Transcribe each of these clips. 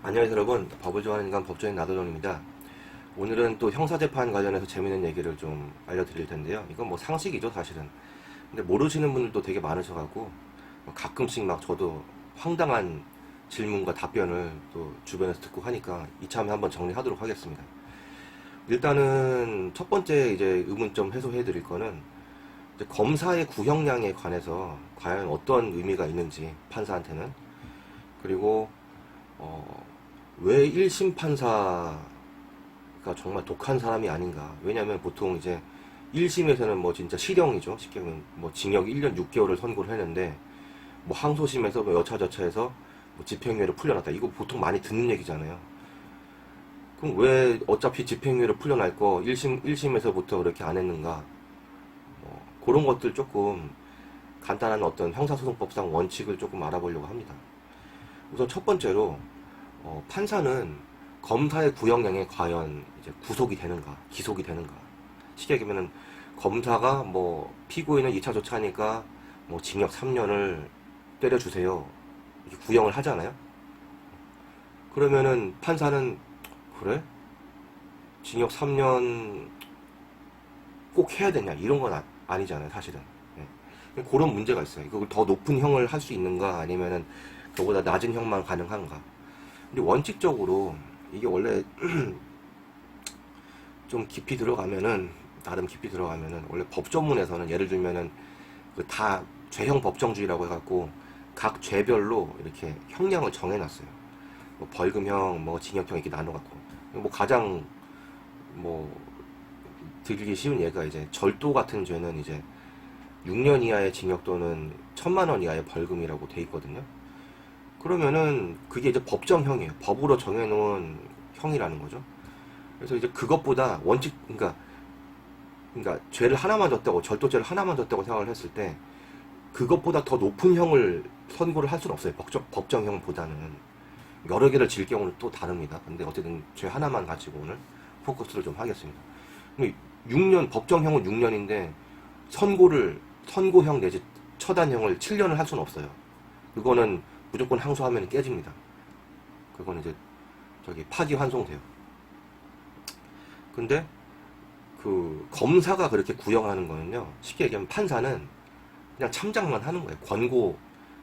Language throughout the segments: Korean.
안녕하세요 여러분, 법을 좋아하는 인간 법조인 나도정입니다. 오늘은 또 형사재판 관련해서 재밌는 얘기를 좀 알려드릴 텐데요. 이건 뭐 상식이죠 사실은. 근데 모르시는 분들도 되게 많으셔가지고 가끔씩 막 저도 황당한 질문과 답변을 또 주변에서 듣고 하니까 이참에 한번 정리하도록 하겠습니다. 일단은 첫 번째 이제 의문점 해소해 드릴 거는 이제 검사의 구형량에 관해서 과연 어떤 의미가 있는지 판사한테는, 그리고 왜 1심 판사가 정말 독한 사람이 아닌가. 왜냐면 보통 이제 1심에서는 뭐 진짜 실형이죠. 쉽게 말하면 뭐 징역 1년 6개월을 선고를 했는데, 뭐 항소심에서 뭐 여차저차해서 뭐 집행유예를 풀려났다. 이거 보통 많이 듣는 얘기잖아요. 그럼 왜 어차피 집행유예를 풀려날 거 1심에서부터 그렇게 안 했는가. 그런 것들 조금 간단한 어떤 형사소송법상 원칙을 조금 알아보려고 합니다. 우선 첫 번째로 판사는 검사의 구형량에 과연 이제 구속이 되는가, 기속이 되는가. 쉽게 얘기하면은 검사가 뭐 피고인은 2차 조차하니까 뭐 징역 3년을 때려주세요, 이렇게 구형을 하잖아요. 그러면은 판사는 그래? 징역 3년 꼭 해야 되냐, 이런 건 아니잖아요 사실은. 네. 그런 문제가 있어요. 이걸 더 높은 형을 할 수 있는가, 아니면은 그보다 낮은 형만 가능한가. 근데 원칙적으로 이게 원래 좀 깊이 들어가면은, 나름 깊이 들어가면은 원래 법조문에서는 예를 들면은 그 다 죄형 법정주의라고 해갖고 각 죄별로 이렇게 형량을 정해놨어요. 뭐 벌금형, 뭐 징역형 이렇게 나눠갖고, 뭐 가장 뭐 들기 쉬운 예가 이제 절도 같은 죄는 이제 6년 이하의 징역 또는 1,000만 원 이하의 벌금이라고 돼 있거든요. 그러면은 그게 이제 법정형이에요. 법으로 정해놓은 형이라는 거죠. 그래서 이제 그것보다 원칙, 그러니까 죄를 하나만 졌다고, 절도죄를 하나만 졌다고 생각을 했을 때 그것보다 더 높은 형을 선고를 할 수는 없어요. 법정형보다는. 여러 개를 질 경우는 또 다릅니다. 근데 어쨌든 죄 하나만 가지고 오늘 포커스를 좀 하겠습니다. 6년, 법정형은 6년인데 선고형 내지 처단형을 7년을 할 수는 없어요. 그거는 무조건 항소하면 깨집니다. 그거는 이제 파기환송돼요. 근데 그 검사가 그렇게 구형하는 거는요, 쉽게 얘기하면 판사는 그냥 참작만 하는 거예요.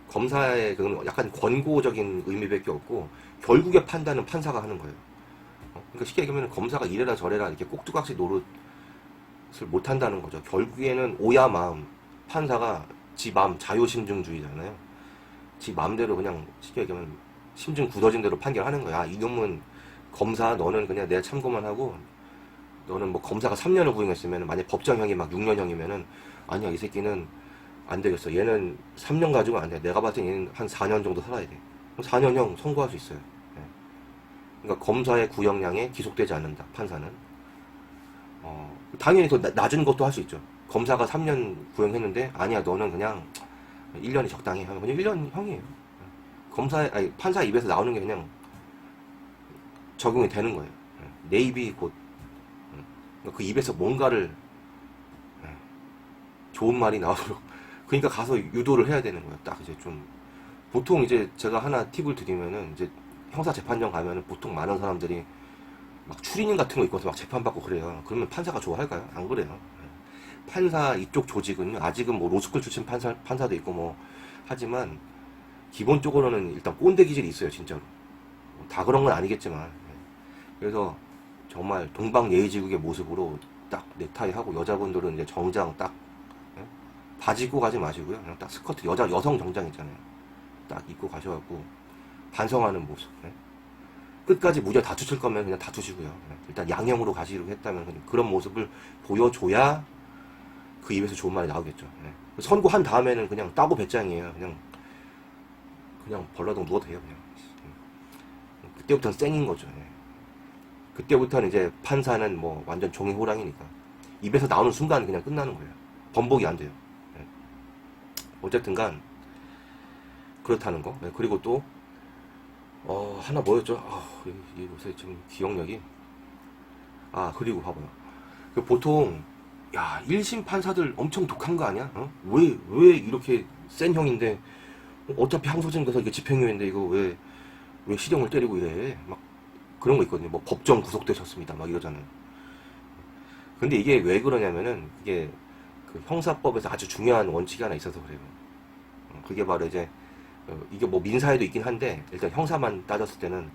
검사의 그건 약간 권고적인 의미밖에 없고 결국에 판단은 판사가 하는 거예요. 그러니까 쉽게 얘기하면 검사가 이래라 저래라 이렇게 꼭두각시 노릇을 못 한다는 거죠. 결국에는 오야 마음, 판사가 지 마음, 자유심증주의잖아요. 지 마음대로 그냥 쉽게 얘기하면 심증 굳어진 대로 판결하는 거야. 아, 이놈은 검사, 너는 그냥 내가 참고만 하고, 너는 뭐 검사가 3년을 구형했으면, 만약 법정형이 막 6년형이면은 아니야, 이 새끼는 안 되겠어. 얘는 3년 가지고 안 돼. 내가 봤을 때 얘는 한 4년 정도 살아야 돼. 4년형 선고할 수 있어요. 네. 그러니까 검사의 구형량에 기속되지 않는다, 판사는. 당연히 더 낮은 것도 할 수 있죠. 검사가 3년 구형했는데 아니야, 너는 그냥 1년이 적당해 하면 그냥 1년형이에요. 판사 입에서 나오는 게 그냥 적용이 되는 거예요. 내 입이 곧 그 입에서 뭔가를 좋은 말이 나오도록, 그러니까 가서 유도를 해야 되는 거예요. 딱 이제 좀, 보통 이제 제가 하나 팁을 드리면은, 이제 형사재판정 가면은 보통 많은 사람들이 막 추리닝 같은 거 입고서 막 재판받고 그래요. 그러면 판사가 좋아할까요? 안 그래요. 판사 이쪽 조직은요, 아직은 뭐 로스쿨 출신 판사도 있고 뭐 하지만 기본적으로는 일단 꼰대 기질이 있어요, 진짜로. 다 그런 건 아니겠지만. 그래서 정말 동방예의지국의 모습으로 딱 넥타이하고, 여자분들은 이제 정장 딱, 바지 입고 가지 마시고요. 그냥 딱 스커트, 여성 정장 있잖아요. 딱 입고 가셔갖고 반성하는 모습. 끝까지 무죄 다투실 거면 그냥 다투시고요. 일단 양형으로 가시려고 했다면 그런 모습을 보여줘야 그 입에서 좋은 말이 나오겠죠. 선고한 다음에는 그냥 따고 배짱이에요. 그냥 벌러덩 누워도 돼요. 그냥. 그때부터는 쌩인 거죠. 그때부터는 이제 판사는 뭐 완전 종이 호랑이니까 입에서 나오는 순간 그냥 끝나는 거예요. 번복이 안 돼요. 어쨌든간 그렇다는 거. 그리고 또 하나 뭐였죠? 이 요새 지금 기억력이. 그리고 봐봐요. 보통 1심 판사들 엄청 독한 거 아니야? 왜 이렇게 센 형인데, 어차피 항소심 가서 이게 집행유예인데 이거 왜 왜 시령을 때리고 이래? 막 그런 거 있거든요. 뭐 법정 구속되셨습니다. 막 이러잖아요. 근데 이게 왜 그러냐면은 이게 그 형사법에서 아주 중요한 원칙이 하나 있어서 그래요. 그게 바로 이제 이게 뭐 민사에도 있긴 한데 일단 형사만 따졌을 때는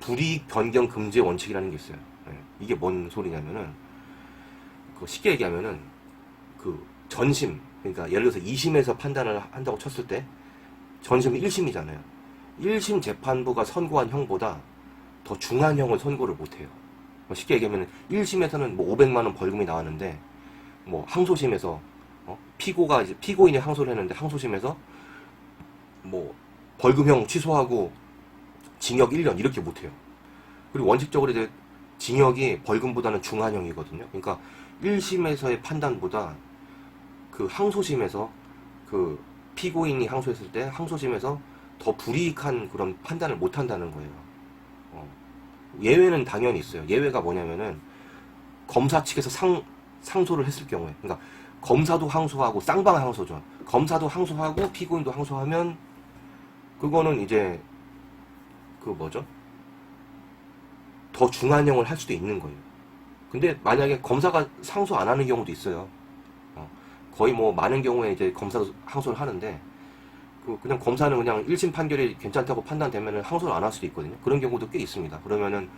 불이익 변경 금지 원칙이라는 게 있어요. 예. 이게 뭔 소리냐면은 그 쉽게 얘기하면은 그 전심, 그러니까 예를 들어서 2심에서 판단을 한다고 쳤을 때 전심은 1심이잖아요. 1심 재판부가 선고한 형보다 더 중한 형을 선고를 못해요. 뭐 쉽게 얘기하면 1심에서는 뭐 500만 원 벌금이 나왔는데 뭐 항소심에서 피고가 이제 피고인이 항소를 했는데 항소심에서 뭐 벌금형 취소하고 징역 1년 이렇게 못해요. 그리고 원칙적으로 이제 징역이 벌금보다는 중한형이거든요. 그러니까 1심에서의 판단보다 그 항소심에서 그 피고인이 항소했을 때 항소심에서 더 불이익한 그런 판단을 못 한다는 거예요. 예외는 당연히 있어요. 예외가 뭐냐면은 검사 측에서 상소를 했을 경우에, 그러니까 검사도 항소하고 쌍방 항소죠. 검사도 항소하고 피고인도 항소하면 그거는 이제 그 뭐죠? 더 중한형을 할 수도 있는 거예요. 근데 만약에 검사가 상소 안 하는 경우도 있어요. 거의 뭐 많은 경우에 이제 검사도 항소를 하는데 그냥 검사는 그냥 1심 판결이 괜찮다고 판단되면 항소를 안 할 수도 있거든요. 그런 경우도 꽤 있습니다. 그러면은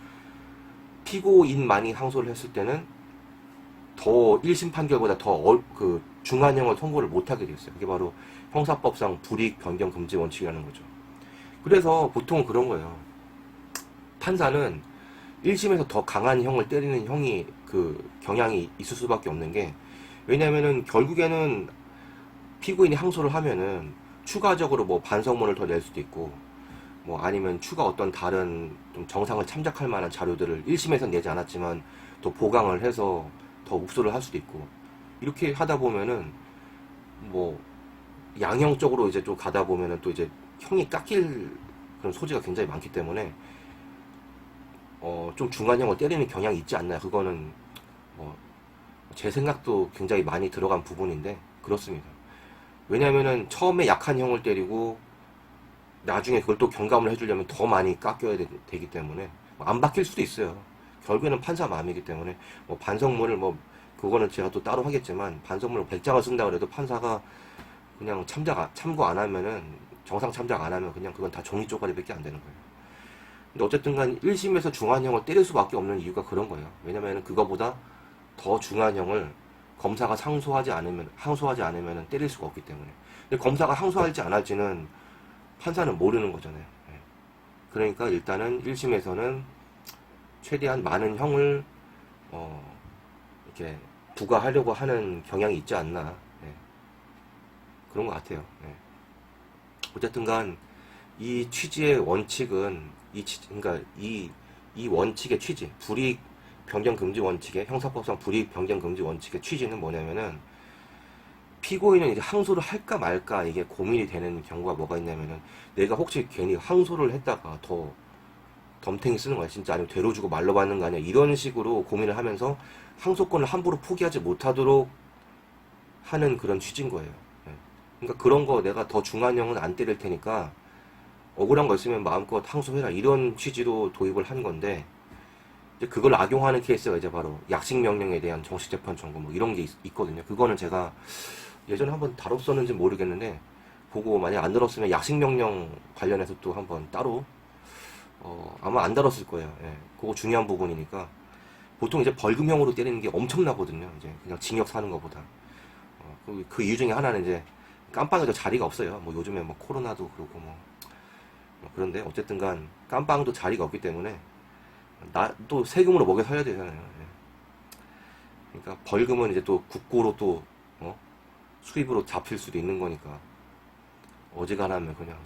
피고인만이 항소를 했을 때는 더 1심 판결보다 더 그 중한형을 선고를 못 하게 됐어요. 그게 바로 형사법상 불이익 변경 금지 원칙이라는 거죠. 그래서 보통은 그런 거예요. 판사는 1심에서 더 강한 형을 때리는 형이 그 경향이 있을 수밖에 없는 게, 왜냐면은 결국에는 피고인이 항소를 하면은 추가적으로 뭐 반성문을 더 낼 수도 있고 뭐 아니면 추가 어떤 다른 좀 정상을 참작할 만한 자료들을 1심에서 내지 않았지만 또 보강을 해서 더 묵수를 할 수도 있고, 이렇게 하다 보면은 뭐 양형적으로 이제 좀 가다 보면은 또 이제 형이 깎일 그런 소지가 굉장히 많기 때문에 좀 중간형을 때리는 경향이 있지 않나요? 그거는 제 생각도 굉장히 많이 들어간 부분인데 그렇습니다. 왜냐면은 처음에 약한 형을 때리고 나중에 그걸 또 경감을 해주려면 더 많이 깎여야 되기 때문에 안 바뀔 수도 있어요. 결국에는 판사 마음이기 때문에 뭐 반성문을 뭐 그거는 제가 또 따로 하겠지만 반성문을 100장을 쓴다 그래도 판사가 그냥 참고 안 하면은 정상 참작 안 하면 그냥 그건 다 종이 쪼가리밖에 안 되는 거예요. 근데 어쨌든 간 1심에서 중한형을 때릴 수밖에 없는 이유가 그런 거예요. 왜냐면은 그거보다 더 중한형을 검사가 항소하지 않으면 때릴 수가 없기 때문에. 근데 검사가 항소할지 안 할지는 판사는 모르는 거잖아요. 예. 그러니까 일단은 1심에서는 최대한 많은 형을 이렇게 부과하려고 하는 경향이 있지 않나. 예. 그런 것 같아요. 예. 어쨌든간 이 취지의 원칙은 그러니까 이 원칙의 취지, 불이익 변경 금지 원칙의 형사법상 불이익 변경 금지 원칙의 취지는 뭐냐면은 피고인은 이제 항소를 할까 말까 이게 고민이 되는 경우가 뭐가 있냐면은 내가 혹시 괜히 항소를 했다가 더 덤탱이 쓰는 거야 진짜, 아니면 되로 주고 말로 받는 거 아니야, 이런 식으로 고민을 하면서 항소권을 함부로 포기하지 못하도록 하는 그런 취지인 거예요. 예. 그러니까 그런 거 내가 더 중한형은 안 때릴 테니까 억울한 거 있으면 마음껏 항소해라, 이런 취지로 도입을 한 건데, 이제 그걸 악용하는 케이스가 이제 바로 약식 명령에 대한 정식 재판 청구 뭐 이런 게 있거든요. 그거는 제가 예전에 한번 다뤘었는지 모르겠는데 보고 만약 안 들었으면 약식 명령 관련해서 또 한번 따로 아마 안 다뤘을 거예요. 예. 그거 중요한 부분이니까. 보통 이제 벌금형으로 때리는 게 엄청나거든요. 이제 그냥 징역 사는 것보다. 그 이유 중에 하나는 이제 깜빵에도 자리가 없어요. 뭐 요즘에 뭐 코로나도 그렇고 뭐 그런데 어쨌든 간 깜빵도 자리가 없기 때문에 또 세금으로 먹여 살려야 되잖아요. 예. 그러니까 벌금은 이제 또 국고로 또 수입으로 잡힐 수도 있는 거니까 어지간하면 그냥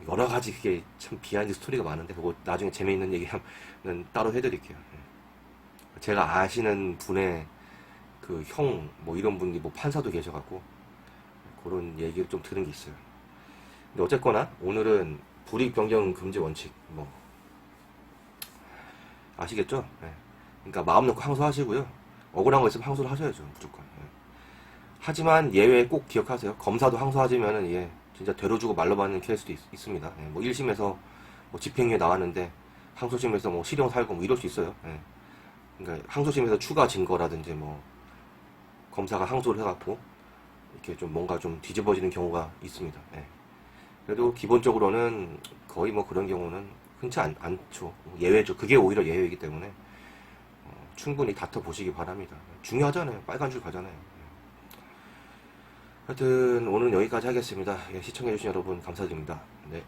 여러 가지 그게 참 비하인드 스토리가 많은데 그거 나중에 재미있는 얘기하면 따로 해드릴게요. 예. 제가 아시는 분의 그 형 뭐 이런 분이 뭐 판사도 계셔갖고 그런 얘기를 좀 들은 게 있어요. 근데 어쨌거나 오늘은 불이익 변경 금지 원칙 뭐 아시겠죠? 예. 그러니까 마음 놓고 항소하시고요. 억울한 거 있으면 항소를 하셔야죠, 무조건. 예. 하지만 예외 꼭 기억하세요. 검사도 항소하지면은 진짜 되로 주고 말로 받는 케이스도 있습니다. 예. 뭐 1심에서 뭐 집행유예 나왔는데 항소심에서 뭐 실형 살고 뭐 이럴 수 있어요. 예. 그러니까 항소심에서 추가 증거라든지 뭐 검사가 항소를 해갖고 이렇게 좀 뭔가 좀 뒤집어지는 경우가 있습니다. 예. 그래도 기본적으로는 거의 뭐 그런 경우는 흔치 않죠. 예외죠. 그게 오히려 예외이기 때문에 충분히 다퉈보시기 바랍니다. 중요하잖아요. 빨간 줄 가잖아요. 하여튼 오늘은 여기까지 하겠습니다. 예, 시청해주신 여러분 감사드립니다. 네.